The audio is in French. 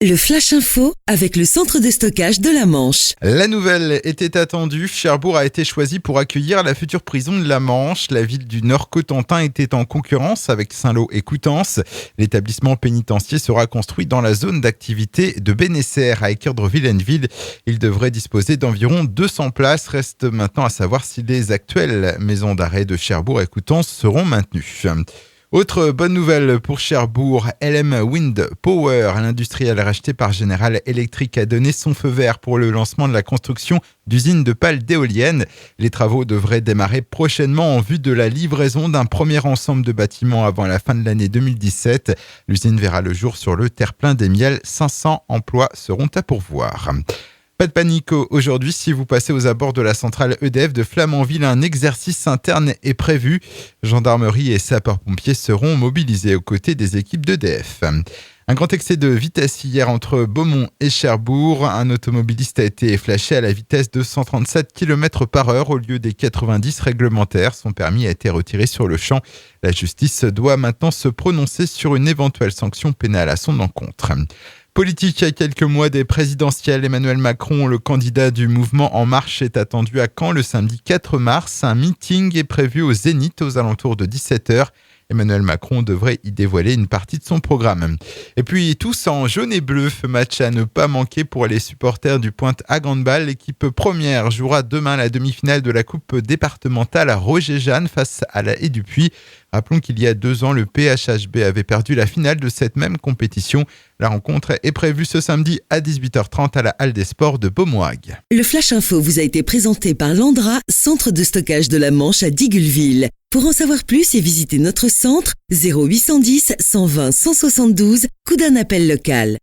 Le Flash Info avec le centre de stockage de la Manche. La nouvelle était attendue. Cherbourg a été choisi pour accueillir la future prison de la Manche. La ville du Nord-Cotentin était en concurrence avec Saint-Lô et Coutances. L'établissement pénitentiaire sera construit dans la zone d'activité de Bénesser à Équerdre-Villeneville. Il devrait disposer d'environ 200 places. Reste maintenant à savoir si les actuelles maisons d'arrêt de Cherbourg et Coutances seront maintenues. Autre bonne nouvelle pour Cherbourg, LM Wind Power, l'industriel racheté par General Electric, a donné son feu vert pour le lancement de la construction d'usines de pales d'éoliennes. Les travaux devraient démarrer prochainement en vue de la livraison d'un premier ensemble de bâtiments avant la fin de l'année 2017. L'usine verra le jour sur le terre-plein des Miels. 500 emplois seront à pourvoir. Pas de panique aujourd'hui, si vous passez aux abords de la centrale EDF de Flamanville, un exercice interne est prévu. Gendarmerie et sapeurs-pompiers seront mobilisés aux côtés des équipes d'EDF. Un grand excès de vitesse hier entre Beaumont et Cherbourg. Un automobiliste a été flashé à la vitesse de 137 km/h au lieu des 90 réglementaires. Son permis a été retiré sur le champ. La justice doit maintenant se prononcer sur une éventuelle sanction pénale à son encontre. Politique, à quelques mois des présidentielles, Emmanuel Macron, le candidat du mouvement En Marche, est attendu à Caen le samedi 4 mars. Un meeting est prévu au Zénith aux alentours de 17h. Emmanuel Macron devrait y dévoiler une partie de son programme. Et puis tous en jaune et bleu, match à ne pas manquer pour les supporters du Pointe à Handball. L'équipe première jouera demain la demi-finale de la Coupe départementale à Roger-Jeanne face à la Haie-du-Puy. Rappelons qu'il y a 2 ans, le PHHB avait perdu la finale de cette même compétition. La rencontre est prévue ce samedi à 18h30 à la Halle des Sports de Beaumoag. Le Flash Info vous a été présenté par Landra, centre de stockage de la Manche à Digueulville. Pour en savoir plus et visiter notre centre, 0810 120 172, coup d'un appel local.